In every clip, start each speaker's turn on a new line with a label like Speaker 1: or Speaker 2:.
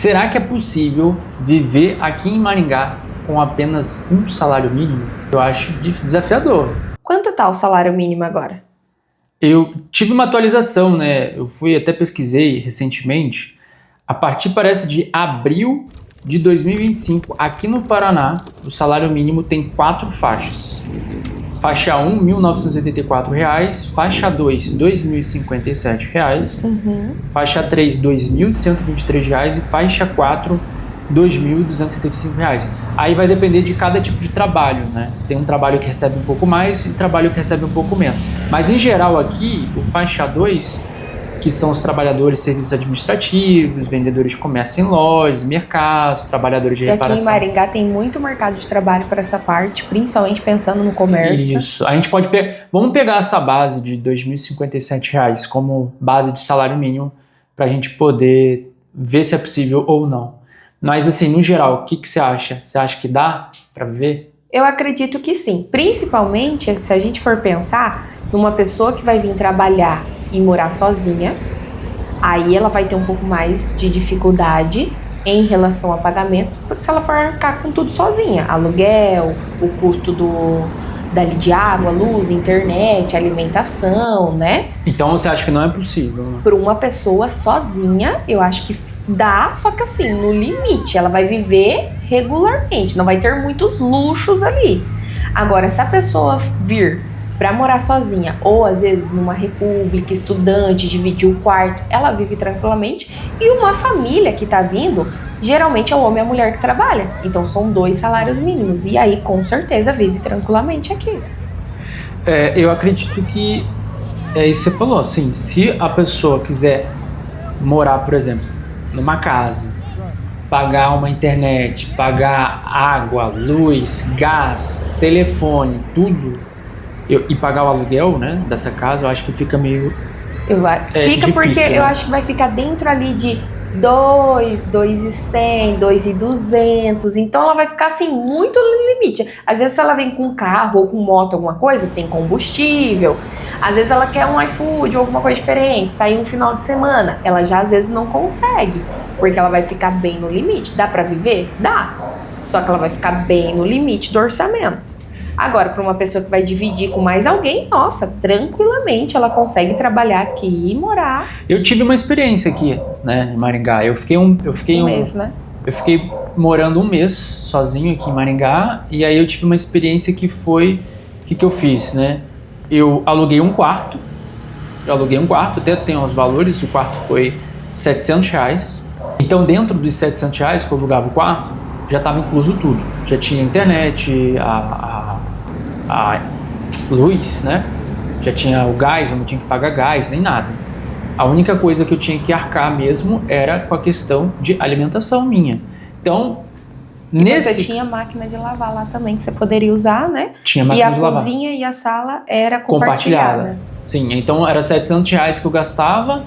Speaker 1: Será que é possível viver aqui em Maringá com apenas um salário mínimo? Eu acho desafiador.
Speaker 2: Quanto tá o salário mínimo agora?
Speaker 1: Eu tive uma atualização, né? Eu até pesquisei recentemente. A partir, parece, de abril de 2025, aqui no Paraná, o salário mínimo tem 4 faixas. Faixa 1, R$ 1.984, faixa 2, R$ 2.057, faixa 3, R$ 2.123 e faixa 4, R$ 2.275. Aí vai depender de cada tipo de trabalho, né? Tem um trabalho que recebe um pouco mais e trabalho que recebe um pouco menos. Mas em geral aqui, o faixa 2, que são os trabalhadores de serviços administrativos, vendedores de comércio em lojas, mercados, trabalhadores de reparação.
Speaker 2: Aqui em Maringá tem muito mercado de trabalho para essa parte, principalmente pensando no comércio.
Speaker 1: Isso. A gente pode vamos pegar essa base de R$ 2.057 como base de salário mínimo para a gente poder ver se é possível ou não. Mas assim, no geral, o que você acha? Você acha que dá para viver?
Speaker 2: Eu acredito que sim. Principalmente se a gente for pensar numa pessoa que vai vir trabalhar e morar sozinha, aí ela vai ter um pouco mais de dificuldade em relação a pagamentos, se ela for arcar com tudo sozinha, aluguel, o custo dali de água, luz, internet, alimentação, né?
Speaker 1: Então você acha que não é possível?
Speaker 2: Por uma pessoa sozinha, eu acho que dá, só que assim, no limite, ela vai viver regularmente, não vai ter muitos luxos ali. Agora, se a pessoa vir para morar sozinha, ou às vezes numa república, estudante, dividir o quarto, ela vive tranquilamente. E uma família que tá vindo, geralmente é o homem e a mulher que trabalha. Então são 2 salários mínimos. E aí, com certeza, vive tranquilamente aqui.
Speaker 1: Eu acredito que é isso que você falou. Assim, se a pessoa quiser morar, por exemplo, numa casa, pagar uma internet, pagar água, luz, gás, telefone, tudo, e pagar o aluguel, né, dessa casa, eu acho que fica meio
Speaker 2: fica
Speaker 1: difícil,
Speaker 2: porque
Speaker 1: né?
Speaker 2: eu acho que vai ficar dentro ali de 2.100, 2.200, então ela vai ficar assim muito no limite. Às vezes se ela vem com carro ou com moto, alguma coisa, tem combustível. Às vezes ela quer um iFood ou alguma coisa diferente, sair um final de semana, ela já às vezes não consegue, porque ela vai ficar bem no limite. Dá pra viver? Dá, só que ela vai ficar bem no limite do orçamento. Agora, para uma pessoa que vai dividir com mais alguém, nossa, tranquilamente ela consegue trabalhar aqui e morar.
Speaker 1: Eu tive uma experiência aqui, né, em Maringá. Eu fiquei
Speaker 2: um mês, né?
Speaker 1: Eu fiquei morando um mês sozinho aqui em Maringá, e aí eu tive uma experiência que foi, o que eu fiz, né? Eu aluguei um quarto, até tem os valores, o quarto foi R$ 700. Então, dentro dos R$ 700 que eu alugava o quarto, já estava incluso tudo. Já tinha internet, a luz, né? Já tinha o gás, eu não tinha que pagar gás, nem nada. A única coisa que eu tinha que arcar mesmo era com a questão de alimentação minha. Então,
Speaker 2: você tinha máquina de lavar lá também, que você poderia usar, né?
Speaker 1: Tinha máquina de lavar.
Speaker 2: E a cozinha e a sala era compartilhada.
Speaker 1: Sim, então era R$ 700 que eu gastava.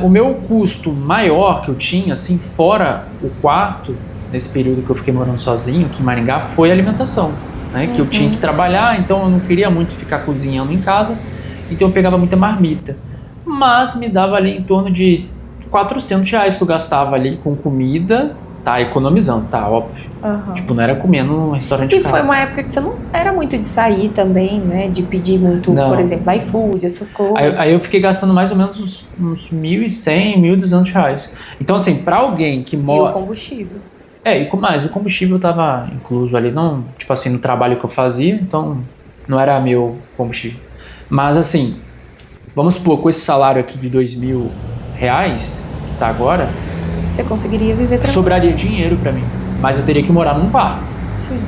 Speaker 1: O meu custo maior que eu tinha, assim, fora o quarto, nesse período que eu fiquei morando sozinho aqui em Maringá, foi a alimentação, né? Que eu tinha que trabalhar, então eu não queria muito ficar cozinhando em casa, então eu pegava muita marmita. Mas me dava ali em torno de R$ 400 que eu gastava ali com comida, tá? Economizando, tá? Óbvio. Tipo, não era comendo num restaurante caro.
Speaker 2: E foi uma época que você não era muito de sair também, né? De pedir muito, por exemplo, iFood, essas coisas.
Speaker 1: Aí eu fiquei gastando mais ou menos uns R$ 1.100, R$ 1.200. Então, assim, pra alguém que mora...
Speaker 2: E o combustível.
Speaker 1: Mas o combustível estava incluso ali, não, tipo assim, no trabalho que eu fazia, então não era meu combustível. Mas assim, vamos supor, com esse salário aqui de R$ 2.000, que tá agora,
Speaker 2: você conseguiria viver tranquilo.
Speaker 1: Sobraria dinheiro para mim, mas eu teria que morar num quarto.
Speaker 2: Sim.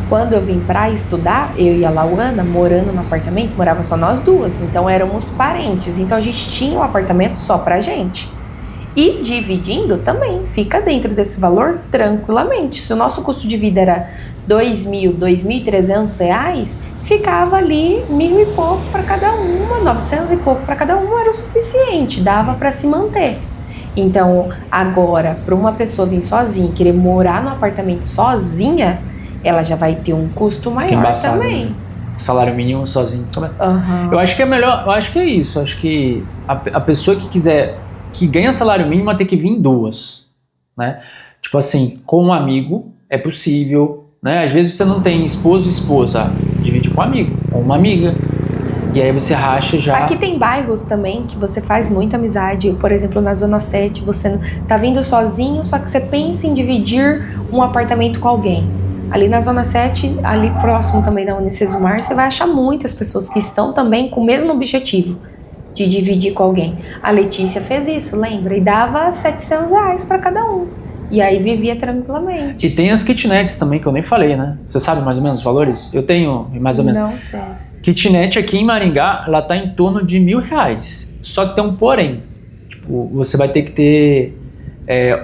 Speaker 2: Quando eu vim pra estudar, eu e a Lauana, morando no apartamento, morava só nós duas, então éramos parentes, então a gente tinha um apartamento só pra gente. E dividindo também, fica dentro desse valor tranquilamente. Se o nosso custo de vida era R$ 2.000, R$ 2.300, ficava ali 1.000 e pouco para cada uma, 900 e pouco para cada uma era o suficiente, dava para se manter. Então, agora, para uma pessoa vir sozinha, querer morar no apartamento sozinha, ela já vai ter um custo maior também.
Speaker 1: Né? Salário mínimo sozinho também. Eu acho que é melhor, eu acho que é isso. Acho que a pessoa que quiser, que ganha salário mínimo, vai ter que vir em 2. né? Tipo assim, com um amigo é possível, né? Às vezes você não tem esposo e esposa, divide com um amigo, com uma amiga. E aí você racha já...
Speaker 2: Aqui tem bairros também que você faz muita amizade. Por exemplo, na Zona 7, você tá vindo sozinho, só que você pensa em dividir um apartamento com alguém. Ali na Zona 7, ali próximo também da Unicesumar, você vai achar muitas pessoas que estão também com o mesmo objetivo de dividir com alguém. A Letícia fez isso, lembra? E dava R$700 para cada um. E aí vivia tranquilamente.
Speaker 1: E tem as kitnets também, que eu nem falei, né? Você sabe mais ou menos os valores? Eu tenho mais ou menos.
Speaker 2: Não sei.
Speaker 1: Kitnet aqui em Maringá, ela tá em torno de R$1.000. Só que tem um porém. Tipo, você vai ter que ter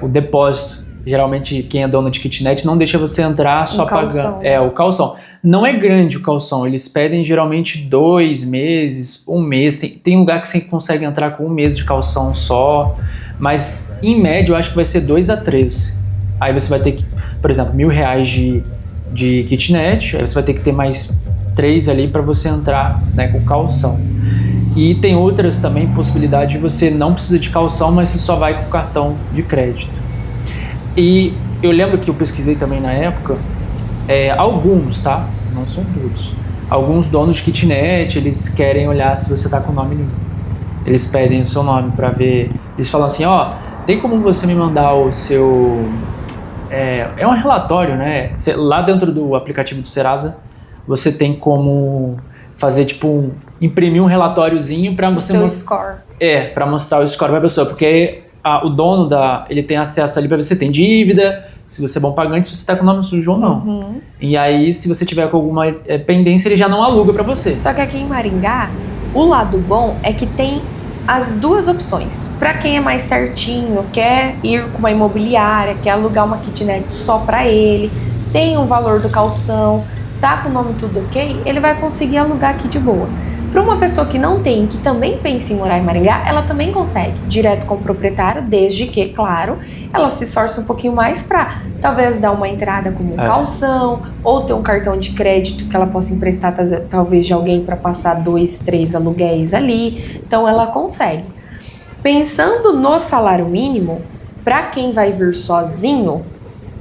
Speaker 1: o depósito. Geralmente, quem é dono de kitnet não deixa você entrar só pagando. O calção. Não é grande o calção. Eles pedem geralmente 2 meses, 1 mês. Tem lugar que você consegue entrar com 1 mês de calção só. Mas, em média, eu acho que vai ser 2 a 3. Aí você vai ter que, por exemplo, R$1.000 de kitnet. Aí você vai ter que ter mais 3 ali para você entrar, né, com calção. E tem outras também possibilidades de você não precisa de calção, mas você só vai com cartão de crédito. E eu lembro que eu pesquisei também na época, alguns, tá? Não são todos. Alguns donos de kitnet, eles querem olhar se você tá com o nome limpo. Eles pedem o seu nome para ver. Eles falam assim, tem como você me mandar o seu... É um relatório, né? Lá dentro do aplicativo do Serasa, você tem como fazer, tipo, imprimir um relatóriozinho para você...
Speaker 2: seu score.
Speaker 1: Para mostrar o score pra pessoa, porque o dono ele tem acesso ali para ver se você tem dívida, se você é bom pagante, se você tá com o nome sujo ou não.
Speaker 2: Uhum.
Speaker 1: E aí, se você tiver com alguma pendência, ele já não aluga para você.
Speaker 2: Só que aqui em Maringá, o lado bom é que tem as duas opções. Para quem é mais certinho, quer ir com uma imobiliária, quer alugar uma kitnet só para ele, tem um valor do calção, tá com o nome tudo ok, ele vai conseguir alugar aqui de boa. Para uma pessoa que não tem, que também pensa em morar em Maringá, ela também consegue, direto com o proprietário, desde que, claro, ela se esforce um pouquinho mais para talvez dar uma entrada como um calção, ou ter um cartão de crédito que ela possa emprestar talvez de alguém para passar 2, 3 aluguéis ali. Então ela consegue. Pensando no salário mínimo, para quem vai vir sozinho,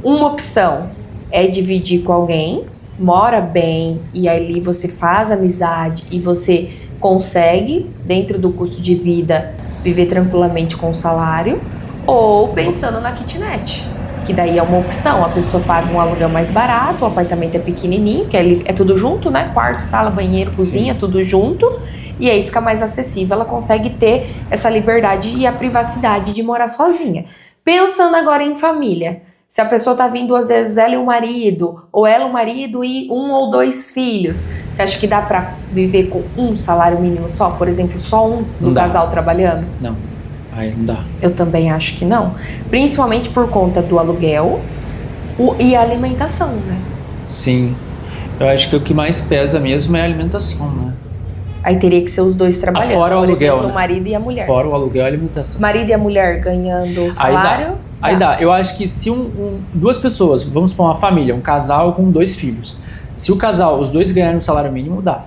Speaker 2: uma opção é dividir com alguém, mora bem e ali você faz amizade e você consegue, dentro do custo de vida, viver tranquilamente com o salário, ou pensando na kitnet, que daí é uma opção, a pessoa paga um aluguel mais barato, o apartamento é pequenininho, que é tudo junto, né? Quarto, sala, banheiro, cozinha, tudo junto, e aí fica mais acessível, ela consegue ter essa liberdade e a privacidade de morar sozinha. Pensando agora em família, se a pessoa tá vindo às vezes ela e o marido, ou ela o marido e 1 ou 2 filhos, você acha que dá pra viver com um salário mínimo só? Por exemplo, só um do casal trabalhando?
Speaker 1: Não, aí não dá.
Speaker 2: Eu também acho que não. Principalmente por conta do aluguel e a alimentação, né?
Speaker 1: Sim, eu acho que o que mais pesa mesmo é a alimentação, né?
Speaker 2: Aí teria que ser os dois trabalhando,
Speaker 1: fora o aluguel,
Speaker 2: exemplo,
Speaker 1: né?
Speaker 2: O marido e a mulher.
Speaker 1: Fora o aluguel e a alimentação.
Speaker 2: Marido e a mulher ganhando salário...
Speaker 1: Aí dá. Eu acho que se duas pessoas, vamos supor uma família, um casal com 2 filhos, se o casal, os dois ganharem o salário mínimo, dá.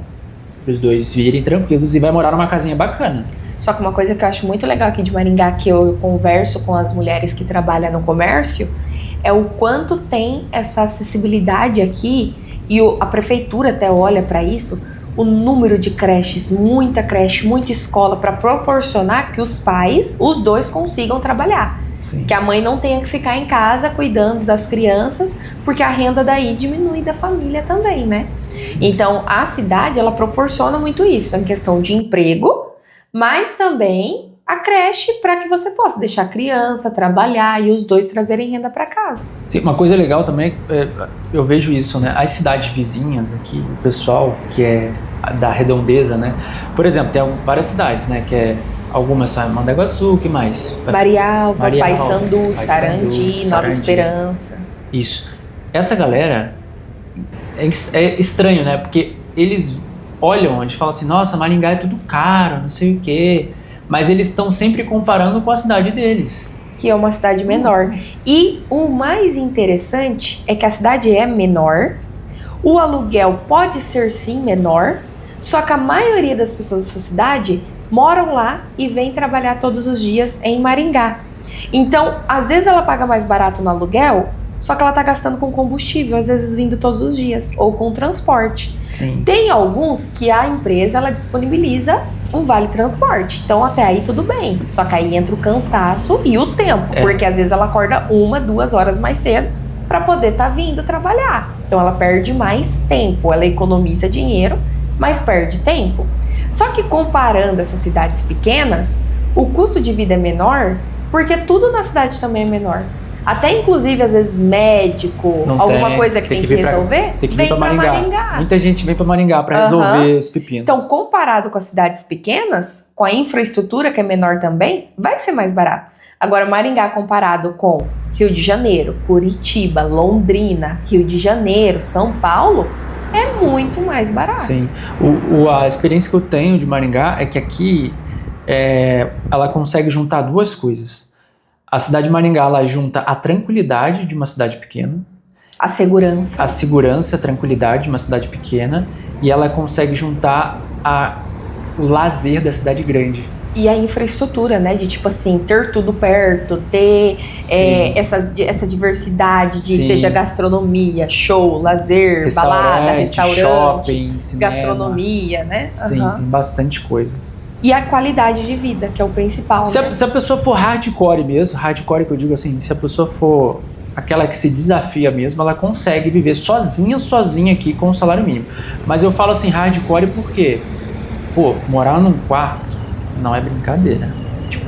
Speaker 1: Os dois virem tranquilos e vai morar numa casinha bacana.
Speaker 2: Só que uma coisa que eu acho muito legal aqui de Maringá, que eu converso com as mulheres que trabalham no comércio, é o quanto tem essa acessibilidade aqui, e a prefeitura até olha para isso, o número de creches, muita creche, muita escola, para proporcionar que os pais, os dois, consigam trabalhar.
Speaker 1: Sim.
Speaker 2: Que a mãe não tenha que ficar em casa cuidando das crianças, porque a renda daí diminui da família também, né? Sim. Então, a cidade, ela proporciona muito isso, em questão de emprego, mas também a creche para que você possa deixar a criança trabalhar e os dois trazerem renda para casa.
Speaker 1: Sim, uma coisa legal também, eu vejo isso, né? As cidades vizinhas aqui, o pessoal que é da redondeza, né? Por exemplo, tem várias cidades, né? Que é algumas são Mandaguaçu, que mais?
Speaker 2: Marialva, Paissandu, Sarandi, Nova Esperança.
Speaker 1: Isso. Essa galera é estranho, né? Porque eles olham, eles falam assim, nossa, Maringá é tudo caro, não sei o quê. Mas eles estão sempre comparando com a cidade deles.
Speaker 2: Que é uma cidade menor. E o mais interessante é que a cidade é menor, o aluguel pode ser sim menor, só que a maioria das pessoas dessa cidade moram lá e vêm trabalhar todos os dias em Maringá. Então, às vezes ela paga mais barato no aluguel, só que ela tá gastando com combustível, às vezes vindo todos os dias, ou com transporte.
Speaker 1: Sim.
Speaker 2: Tem alguns que a empresa ela disponibiliza o vale transporte, então até aí tudo bem. Só que aí entra o cansaço e o tempo, porque às vezes ela acorda 1-2 horas mais cedo para poder estar vindo trabalhar. Então ela perde mais tempo, ela economiza dinheiro, mas perde tempo. Só que comparando essas cidades pequenas, o custo de vida é menor, porque tudo na cidade também é menor. Até inclusive, às vezes, médico,
Speaker 1: Não
Speaker 2: alguma
Speaker 1: tem,
Speaker 2: coisa que tem que resolver,
Speaker 1: tem que
Speaker 2: vem
Speaker 1: vir pra
Speaker 2: pra
Speaker 1: Maringá. Muita gente vem pra Maringá pra resolver esse pepino.
Speaker 2: Então, comparado com as cidades pequenas, com a infraestrutura que é menor também, vai ser mais barato. Agora, Maringá comparado com Rio de Janeiro, Curitiba, Londrina, Rio de Janeiro, São Paulo, é muito mais barato.
Speaker 1: Sim. A experiência que eu tenho de Maringá é que aqui ela consegue juntar duas coisas. A cidade de Maringá, ela junta a tranquilidade de uma cidade pequena.
Speaker 2: A segurança.
Speaker 1: A segurança e a tranquilidade de uma cidade pequena. E ela consegue juntar o lazer da cidade grande.
Speaker 2: E a infraestrutura, né? De tipo assim, ter tudo perto, ter essa diversidade de seja gastronomia, show, lazer, balada, restaurante,
Speaker 1: shopping, cinema.
Speaker 2: Gastronomia, né?
Speaker 1: Sim, tem bastante coisa.
Speaker 2: E a qualidade de vida, que é o principal.
Speaker 1: Se a pessoa for hardcore mesmo, hardcore que eu digo assim, se a pessoa for aquela que se desafia mesmo, ela consegue viver sozinha aqui com o salário mínimo. Mas eu falo assim, hardcore porque, morar num quarto não é brincadeira. Tipo,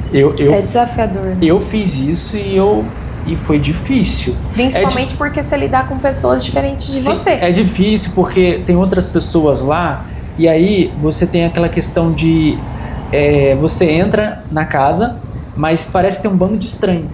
Speaker 2: é desafiador.
Speaker 1: Eu fiz isso e foi difícil.
Speaker 2: Principalmente porque você lidar com pessoas diferentes de você.
Speaker 1: É difícil porque tem outras pessoas lá e aí você tem aquela questão de você entra na casa, mas parece ter um bando de estranho.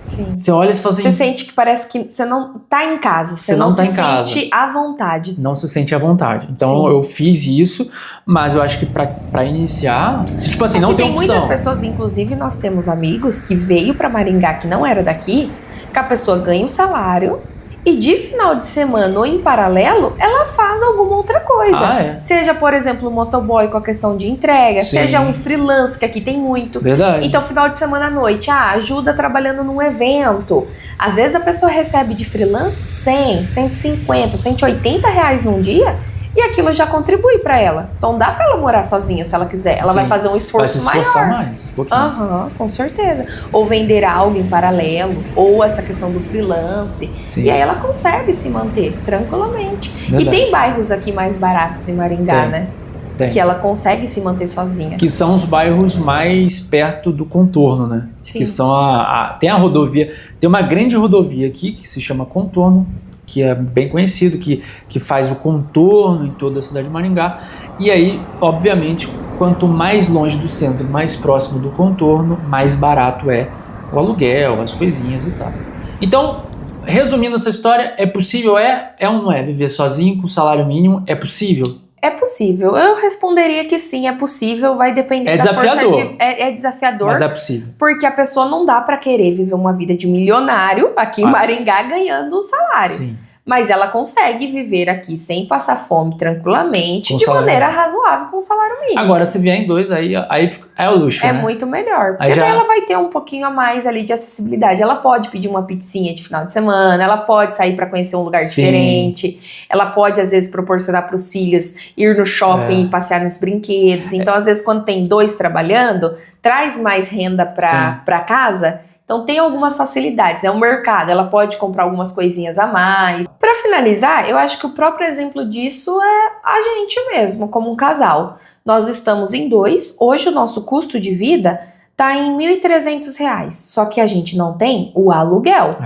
Speaker 2: Sim.
Speaker 1: Você olha e fala assim...
Speaker 2: Você sente que parece que você não tá em casa. Você não se sente à vontade.
Speaker 1: Não se sente à vontade. Então eu fiz isso, mas eu acho que pra iniciar... Tipo assim, não tem opção.
Speaker 2: Tem muitas pessoas, inclusive nós temos amigos que veio pra Maringá, que não era daqui, que a pessoa ganha o salário e de final de semana ou em paralelo, ela faz alguma outra coisa. Seja, por exemplo, um motoboy com a questão de entrega, seja um freelance, que aqui tem muito.
Speaker 1: Verdade.
Speaker 2: Então, final de semana à noite, ajuda trabalhando num evento. Às vezes a pessoa recebe de freelance 100, 150, 180 reais num dia e aquilo já contribui pra ela. Então dá pra ela morar sozinha se ela quiser. Ela vai fazer um esforço maior.
Speaker 1: Vai se esforçar mais, um pouquinho.
Speaker 2: Com certeza. Ou vender algo em paralelo, ou essa questão do freelance.
Speaker 1: Sim.
Speaker 2: E aí ela consegue se manter tranquilamente.
Speaker 1: Verdade.
Speaker 2: E tem bairros aqui mais baratos em Maringá, né?
Speaker 1: Tem.
Speaker 2: Que ela consegue se manter sozinha.
Speaker 1: Que são os bairros mais perto do contorno, né?
Speaker 2: Sim.
Speaker 1: Que são tem a rodovia, tem uma grande rodovia aqui que se chama Contorno, que é bem conhecido, que faz o contorno em toda a cidade de Maringá. E aí, obviamente, quanto mais longe do centro, mais próximo do contorno, mais barato é o aluguel, as coisinhas e tal. Então, resumindo essa história, é possível, ou não é? Viver sozinho com salário mínimo, é possível?
Speaker 2: É possível. Eu responderia que sim, é possível, vai depender da força de... É desafiador.
Speaker 1: Mas é possível.
Speaker 2: Porque a pessoa não dá pra querer viver uma vida de milionário aqui em Maringá ganhando um salário.
Speaker 1: Sim.
Speaker 2: Mas ela consegue viver aqui sem passar fome tranquilamente, de maneira razoável com o salário mínimo.
Speaker 1: Agora, se vier em dois, aí é o luxo,
Speaker 2: né?
Speaker 1: É
Speaker 2: muito melhor. Porque daí ela vai ter um pouquinho a mais ali de acessibilidade. Ela pode pedir uma pizzinha de final de semana, ela pode sair para conhecer um lugar diferente, ela pode, às vezes, proporcionar para os filhos ir no shopping e passear nos brinquedos. Então, às vezes, quando tem dois trabalhando, traz mais renda para casa. Então tem algumas facilidades, é um mercado, ela pode comprar algumas coisinhas a mais. Para finalizar, eu acho que o próprio exemplo disso é a gente mesmo, como um casal. Nós estamos em dois, hoje o nosso custo de vida está em R$ 1.300, só que a gente não tem o aluguel,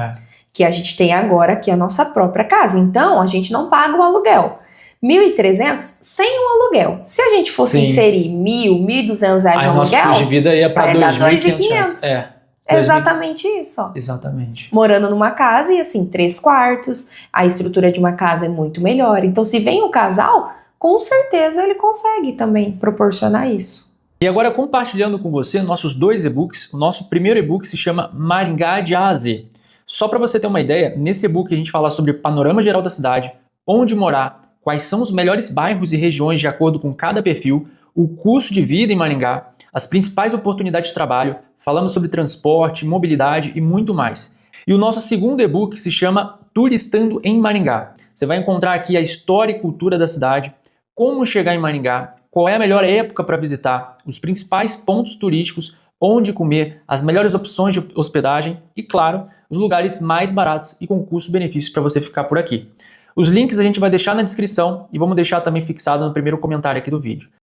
Speaker 2: que a gente tem agora aqui a nossa própria casa, então a gente não paga o aluguel. 1.300 sem um aluguel. Se a gente fosse inserir 1.200 reais de aluguel,
Speaker 1: nosso custo de vida ia para
Speaker 2: 2.500. É exatamente isso, ó.
Speaker 1: Exatamente.
Speaker 2: Morando numa casa e assim, 3 quartos, a estrutura de uma casa é muito melhor. Então, se vem um casal, com certeza ele consegue também proporcionar isso.
Speaker 1: E agora, compartilhando com você nossos 2 e-books, o nosso primeiro e-book se chama Maringá de A a Z. Só para você ter uma ideia, nesse e-book a gente fala sobre o panorama geral da cidade, onde morar, quais são os melhores bairros e regiões de acordo com cada perfil, o custo de vida em Maringá, as principais oportunidades de trabalho, falamos sobre transporte, mobilidade e muito mais. E o nosso segundo e-book se chama Turistando em Maringá. Você vai encontrar aqui a história e cultura da cidade, como chegar em Maringá, qual é a melhor época para visitar, os principais pontos turísticos, onde comer, as melhores opções de hospedagem e, claro, os lugares mais baratos e com custo-benefício para você ficar por aqui. Os links a gente vai deixar na descrição e vamos deixar também fixado no primeiro comentário aqui do vídeo.